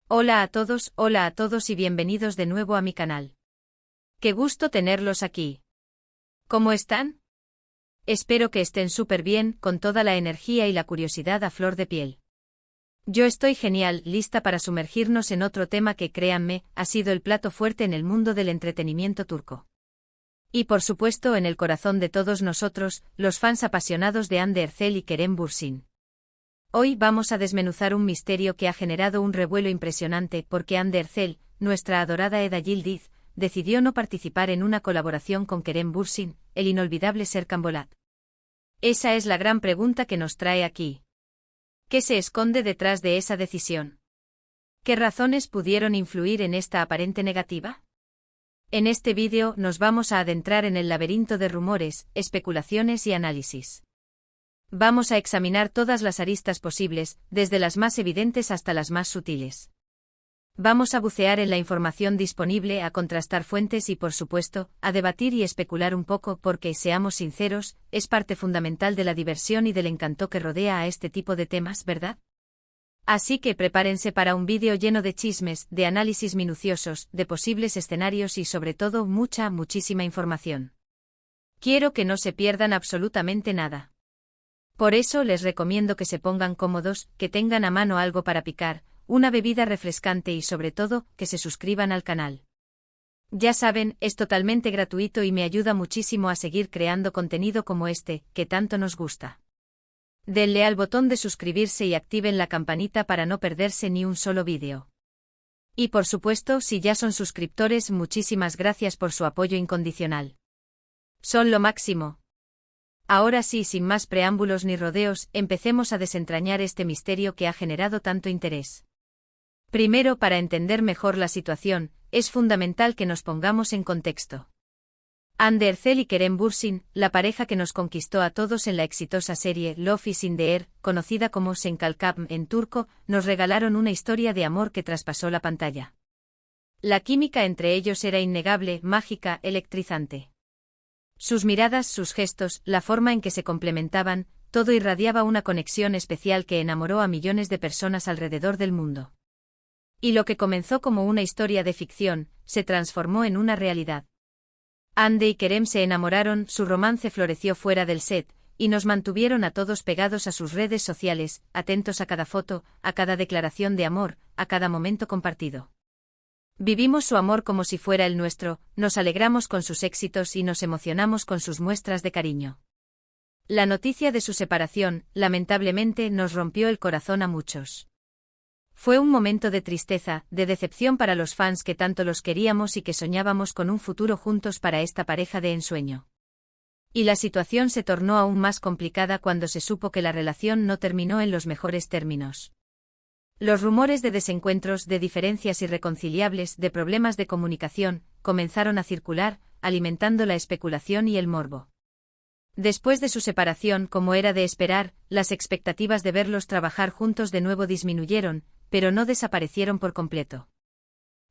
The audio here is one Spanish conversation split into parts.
Hola a todos y bienvenidos de nuevo a mi canal. Qué gusto tenerlos aquí. ¿Cómo están? Espero que estén súper bien, con toda la energía y la curiosidad a flor de piel. Yo estoy genial, lista para sumergirnos en otro tema que, créanme, ha sido el plato fuerte en el mundo del entretenimiento turco. Y por supuesto en el corazón de todos nosotros, los fans apasionados de Hande Erçel y Kerem Bürsin. Hoy vamos a desmenuzar un misterio que ha generado un revuelo impresionante porque Hande Erçel, nuestra adorada Eda Yildiz, decidió no participar en una colaboración con Kerem Bürsin, el inolvidable Serkan Bolat. Esa es la gran pregunta que nos trae aquí. ¿Qué se esconde detrás de esa decisión? ¿Qué razones pudieron influir en esta aparente negativa? En este vídeo nos vamos a adentrar en el laberinto de rumores, especulaciones y análisis. Vamos a examinar todas las aristas posibles, desde las más evidentes hasta las más sutiles. Vamos a bucear en la información disponible, a contrastar fuentes y, por supuesto, a debatir y especular un poco porque, seamos sinceros, es parte fundamental de la diversión y del encanto que rodea a este tipo de temas, ¿verdad? Así que prepárense para un vídeo lleno de chismes, de análisis minuciosos, de posibles escenarios y sobre todo muchísima información. Quiero que no se pierdan absolutamente nada. Por eso les recomiendo que se pongan cómodos, que tengan a mano algo para picar, una bebida refrescante y sobre todo, que se suscriban al canal. Ya saben, es totalmente gratuito y me ayuda muchísimo a seguir creando contenido como este, que tanto nos gusta. Denle al botón de suscribirse y activen la campanita para no perderse ni un solo vídeo. Y por supuesto, si ya son suscriptores, muchísimas gracias por su apoyo incondicional. Son lo máximo. Ahora sí, sin más preámbulos ni rodeos, empecemos a desentrañar este misterio que ha generado tanto interés. Primero, para entender mejor la situación, es fundamental que nos pongamos en contexto. Hande Erçel y Kerem Bürsin, la pareja que nos conquistó a todos en la exitosa serie Love is in the Air, conocida como Sen Kalkam en turco, nos regalaron una historia de amor que traspasó la pantalla. La química entre ellos era innegable, mágica, electrizante. Sus miradas, sus gestos, la forma en que se complementaban, todo irradiaba una conexión especial que enamoró a millones de personas alrededor del mundo. Y lo que comenzó como una historia de ficción, se transformó en una realidad. Hande y Kerem se enamoraron, su romance floreció fuera del set, y nos mantuvieron a todos pegados a sus redes sociales, atentos a cada foto, a cada declaración de amor, a cada momento compartido. Vivimos su amor como si fuera el nuestro, nos alegramos con sus éxitos y nos emocionamos con sus muestras de cariño. La noticia de su separación, lamentablemente, nos rompió el corazón a muchos. Fue un momento de tristeza, de decepción para los fans que tanto los queríamos y que soñábamos con un futuro juntos para esta pareja de ensueño. Y la situación se tornó aún más complicada cuando se supo que la relación no terminó en los mejores términos. Los rumores de desencuentros, de diferencias irreconciliables, de problemas de comunicación, comenzaron a circular, alimentando la especulación y el morbo. Después de su separación, como era de esperar, las expectativas de verlos trabajar juntos de nuevo disminuyeron, pero no desaparecieron por completo.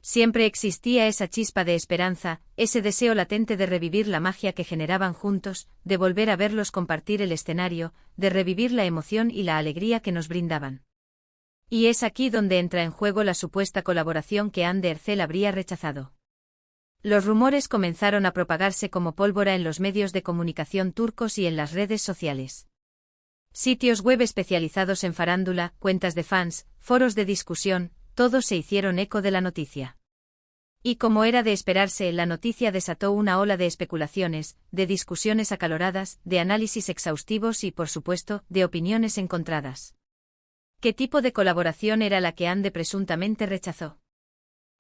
Siempre existía esa chispa de esperanza, ese deseo latente de revivir la magia que generaban juntos, de volver a verlos compartir el escenario, de revivir la emoción y la alegría que nos brindaban. Y es aquí donde entra en juego la supuesta colaboración que Hande Erçel habría rechazado. Los rumores comenzaron a propagarse como pólvora en los medios de comunicación turcos y en las redes sociales. Sitios web especializados en farándula, cuentas de fans, foros de discusión, todos se hicieron eco de la noticia. Y como era de esperarse, la noticia desató una ola de especulaciones, de discusiones acaloradas, de análisis exhaustivos y, por supuesto, de opiniones encontradas. ¿Qué tipo de colaboración era la que Hande presuntamente rechazó?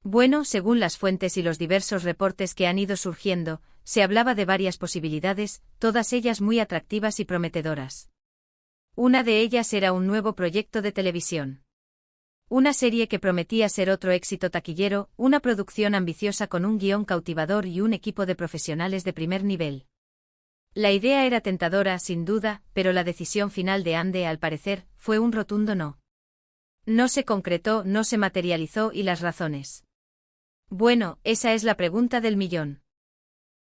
Bueno, según las fuentes y los diversos reportes que han ido surgiendo, se hablaba de varias posibilidades, todas ellas muy atractivas y prometedoras. Una de ellas era un nuevo proyecto de televisión. Una serie que prometía ser otro éxito taquillero, una producción ambiciosa con un guión cautivador y un equipo de profesionales de primer nivel. La idea era tentadora, sin duda, pero la decisión final de Hande, al parecer, fue un rotundo no. No se concretó, no se materializó y las razones. Bueno, esa es la pregunta del millón.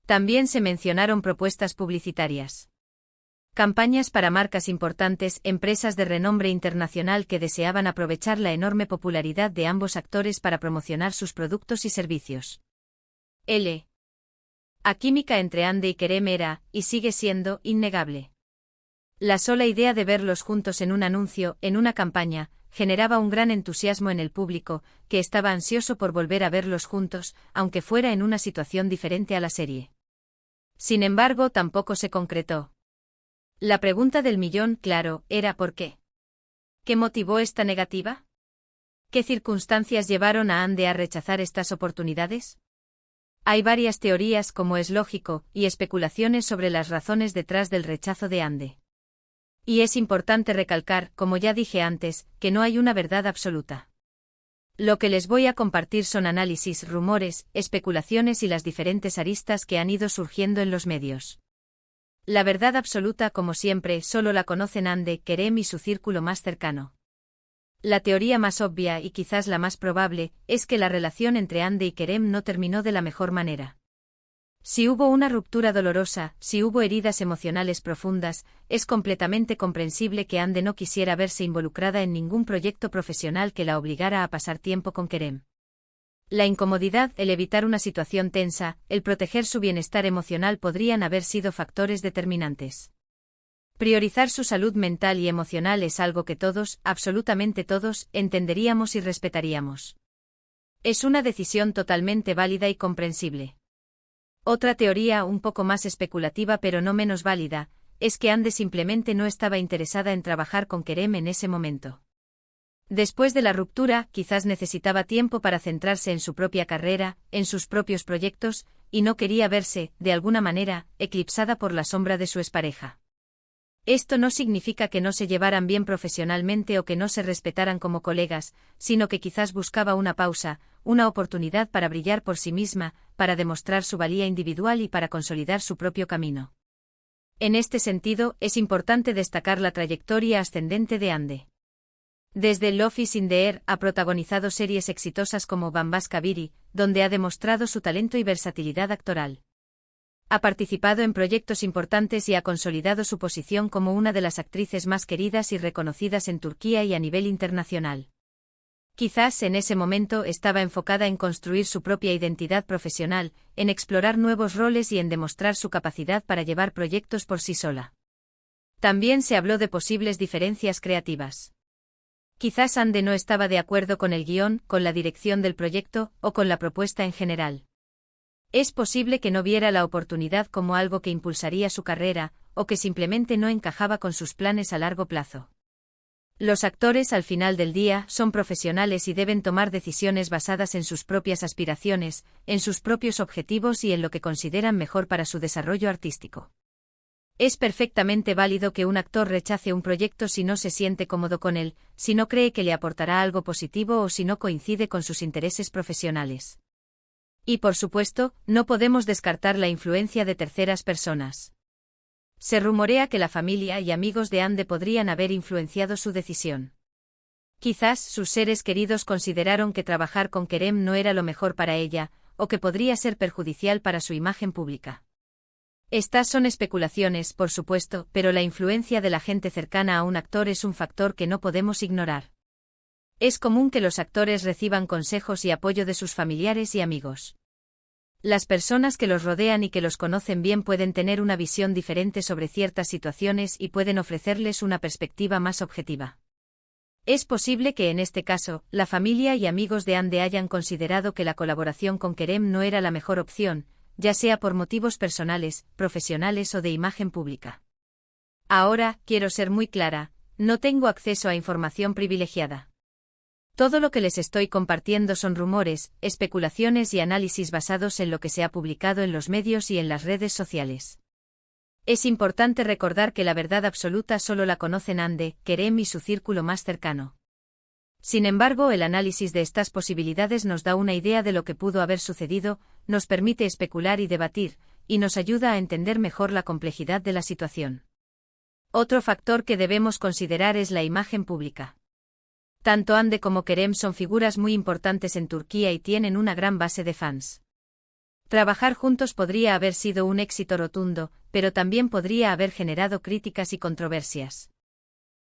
También se mencionaron propuestas publicitarias. Campañas para marcas importantes, empresas de renombre internacional que deseaban aprovechar la enorme popularidad de ambos actores para promocionar sus productos y servicios. La química entre Ande y Kerem era, y sigue siendo, innegable. La sola idea de verlos juntos en un anuncio, en una campaña, generaba un gran entusiasmo en el público, que estaba ansioso por volver a verlos juntos, aunque fuera en una situación diferente a la serie. Sin embargo, tampoco se concretó. La pregunta del millón, claro, era ¿por qué? ¿Qué motivó esta negativa? ¿Qué circunstancias llevaron a Ande a rechazar estas oportunidades? Hay varias teorías, como es lógico, y especulaciones sobre las razones detrás del rechazo de Ande. Y es importante recalcar, como ya dije antes, que no hay una verdad absoluta. Lo que les voy a compartir son análisis, rumores, especulaciones y las diferentes aristas que han ido surgiendo en los medios. La verdad absoluta, como siempre, solo la conocen Ande, Kerem y su círculo más cercano. La teoría más obvia y quizás la más probable es que la relación entre Ande y Kerem no terminó de la mejor manera. Si hubo una ruptura dolorosa, si hubo heridas emocionales profundas, es completamente comprensible que Ande no quisiera verse involucrada en ningún proyecto profesional que la obligara a pasar tiempo con Kerem. La incomodidad, el evitar una situación tensa, el proteger su bienestar emocional podrían haber sido factores determinantes. Priorizar su salud mental y emocional es algo que todos, absolutamente todos, entenderíamos y respetaríamos. Es una decisión totalmente válida y comprensible. Otra teoría, un poco más especulativa pero no menos válida, es que Ande simplemente no estaba interesada en trabajar con Kerem en ese momento. Después de la ruptura, quizás necesitaba tiempo para centrarse en su propia carrera, en sus propios proyectos, y no quería verse, de alguna manera, eclipsada por la sombra de su expareja. Esto no significa que no se llevaran bien profesionalmente o que no se respetaran como colegas, sino que quizás buscaba una pausa, una oportunidad para brillar por sí misma, para demostrar su valía individual y para consolidar su propio camino. En este sentido, es importante destacar la trayectoria ascendente de Ande. Desde Love is in the Air ha protagonizado series exitosas como Bambas Kabiri, donde ha demostrado su talento y versatilidad actoral. Ha participado en proyectos importantes y ha consolidado su posición como una de las actrices más queridas y reconocidas en Turquía y a nivel internacional. Quizás en ese momento estaba enfocada en construir su propia identidad profesional, en explorar nuevos roles y en demostrar su capacidad para llevar proyectos por sí sola. También se habló de posibles diferencias creativas. Quizás Ande no estaba de acuerdo con el guión, con la dirección del proyecto o con la propuesta en general. Es posible que no viera la oportunidad como algo que impulsaría su carrera, o que simplemente no encajaba con sus planes a largo plazo. Los actores al final del día son profesionales y deben tomar decisiones basadas en sus propias aspiraciones, en sus propios objetivos y en lo que consideran mejor para su desarrollo artístico. Es perfectamente válido que un actor rechace un proyecto si no se siente cómodo con él, si no cree que le aportará algo positivo o si no coincide con sus intereses profesionales. Y por supuesto, no podemos descartar la influencia de terceras personas. Se rumorea que la familia y amigos de Ande podrían haber influenciado su decisión. Quizás sus seres queridos consideraron que trabajar con Kerem no era lo mejor para ella, o que podría ser perjudicial para su imagen pública. Estas son especulaciones, por supuesto, pero la influencia de la gente cercana a un actor es un factor que no podemos ignorar. Es común que los actores reciban consejos y apoyo de sus familiares y amigos. Las personas que los rodean y que los conocen bien pueden tener una visión diferente sobre ciertas situaciones y pueden ofrecerles una perspectiva más objetiva. Es posible que en este caso, la familia y amigos de Ande hayan considerado que la colaboración con Kerem no era la mejor opción, ya sea por motivos personales, profesionales o de imagen pública. Ahora, quiero ser muy clara, no tengo acceso a información privilegiada. Todo lo que les estoy compartiendo son rumores, especulaciones y análisis basados en lo que se ha publicado en los medios y en las redes sociales. Es importante recordar que la verdad absoluta solo la conocen Ande, Kerem y su círculo más cercano. Sin embargo, el análisis de estas posibilidades nos da una idea de lo que pudo haber sucedido, nos permite especular y debatir, y nos ayuda a entender mejor la complejidad de la situación. Otro factor que debemos considerar es la imagen pública. Tanto Ande como Kerem son figuras muy importantes en Turquía y tienen una gran base de fans. Trabajar juntos podría haber sido un éxito rotundo, pero también podría haber generado críticas y controversias.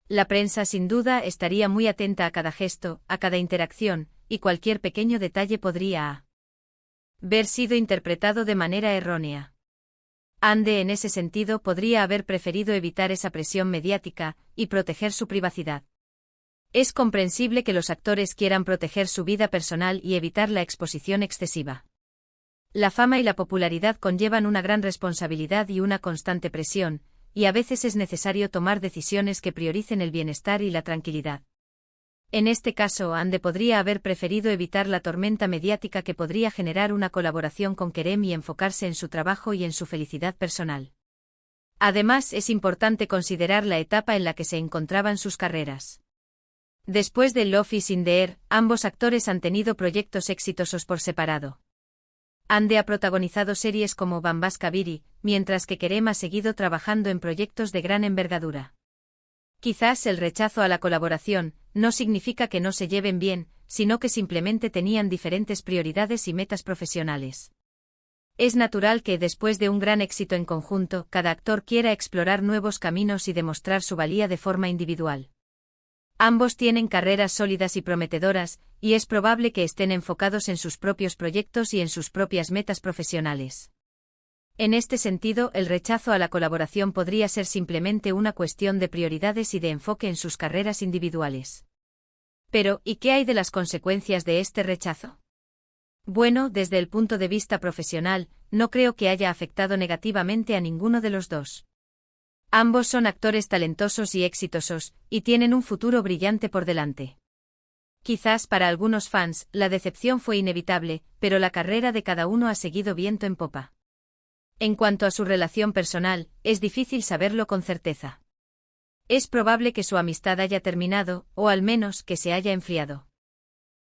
La prensa sin duda estaría muy atenta a cada gesto, a cada interacción, y cualquier pequeño detalle podría haber sido interpretado de manera errónea. Ande en ese sentido podría haber preferido evitar esa presión mediática y proteger su privacidad. Es comprensible que los actores quieran proteger su vida personal y evitar la exposición excesiva. La fama y la popularidad conllevan una gran responsabilidad y una constante presión, y a veces es necesario tomar decisiones que prioricen el bienestar y la tranquilidad. En este caso, Ande podría haber preferido evitar la tormenta mediática que podría generar una colaboración con Kerem y enfocarse en su trabajo y en su felicidad personal. Además, es importante considerar la etapa en la que se encontraban sus carreras. Después de Love is in the Air, ambos actores han tenido proyectos exitosos por separado. Ande ha protagonizado series como Bambas Kabiri, mientras que Kerem ha seguido trabajando en proyectos de gran envergadura. Quizás el rechazo a la colaboración no significa que no se lleven bien, sino que simplemente tenían diferentes prioridades y metas profesionales. Es natural que, después de un gran éxito en conjunto, cada actor quiera explorar nuevos caminos y demostrar su valía de forma individual. Ambos tienen carreras sólidas y prometedoras, y es probable que estén enfocados en sus propios proyectos y en sus propias metas profesionales. En este sentido, el rechazo a la colaboración podría ser simplemente una cuestión de prioridades y de enfoque en sus carreras individuales. Pero, ¿y qué hay de las consecuencias de este rechazo? Bueno, desde el punto de vista profesional, no creo que haya afectado negativamente a ninguno de los dos. Ambos son actores talentosos y exitosos, y tienen un futuro brillante por delante. Quizás para algunos fans, la decepción fue inevitable, pero la carrera de cada uno ha seguido viento en popa. En cuanto a su relación personal, es difícil saberlo con certeza. Es probable que su amistad haya terminado, o al menos que se haya enfriado.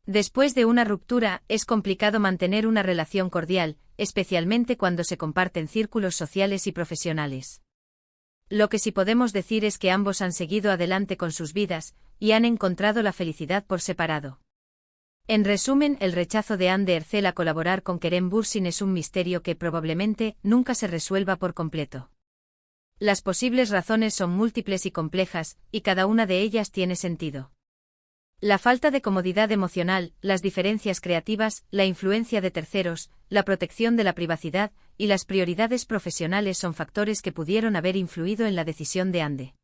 Después de una ruptura, es complicado mantener una relación cordial, especialmente cuando se comparten círculos sociales y profesionales. Lo que sí podemos decir es que ambos han seguido adelante con sus vidas, y han encontrado la felicidad por separado. En resumen, el rechazo de Hande Erçel a colaborar con Kerem Bürsin es un misterio que probablemente nunca se resuelva por completo. Las posibles razones son múltiples y complejas, y cada una de ellas tiene sentido. La falta de comodidad emocional, las diferencias creativas, la influencia de terceros, la protección de la privacidad y las prioridades profesionales son factores que pudieron haber influido en la decisión de Hande.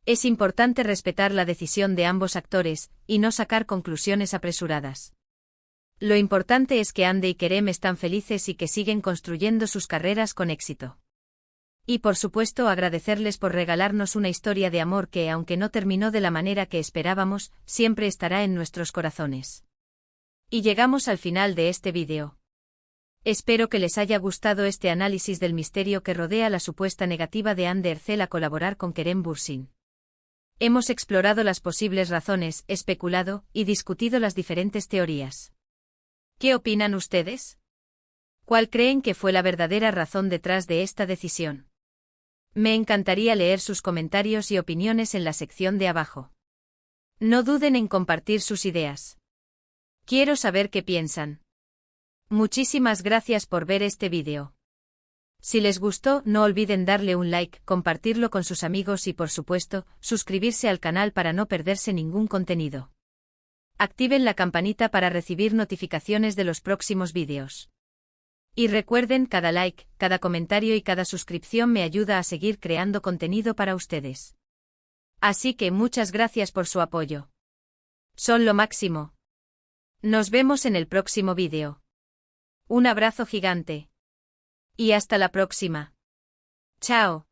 Es importante respetar la decisión de ambos actores y no sacar conclusiones apresuradas. Lo importante es que Hande y Kerem están felices y que siguen construyendo sus carreras con éxito. Y por supuesto agradecerles por regalarnos una historia de amor que, aunque no terminó de la manera que esperábamos, siempre estará en nuestros corazones. Y llegamos al final de este vídeo. Espero que les haya gustado este análisis del misterio que rodea la supuesta negativa de Hande Erçel a colaborar con Kerem Bürsin. Hemos explorado las posibles razones, especulado y discutido las diferentes teorías. ¿Qué opinan ustedes? ¿Cuál creen que fue la verdadera razón detrás de esta decisión? Me encantaría leer sus comentarios y opiniones en la sección de abajo. No duden en compartir sus ideas. Quiero saber qué piensan. Muchísimas gracias por ver este vídeo. Si les gustó, no olviden darle un like, compartirlo con sus amigos y por supuesto, suscribirse al canal para no perderse ningún contenido. Activen la campanita para recibir notificaciones de los próximos vídeos. Y recuerden, cada like, cada comentario y cada suscripción me ayuda a seguir creando contenido para ustedes. Así que muchas gracias por su apoyo. Son lo máximo. Nos vemos en el próximo vídeo. Un abrazo gigante. Y hasta la próxima. Chao.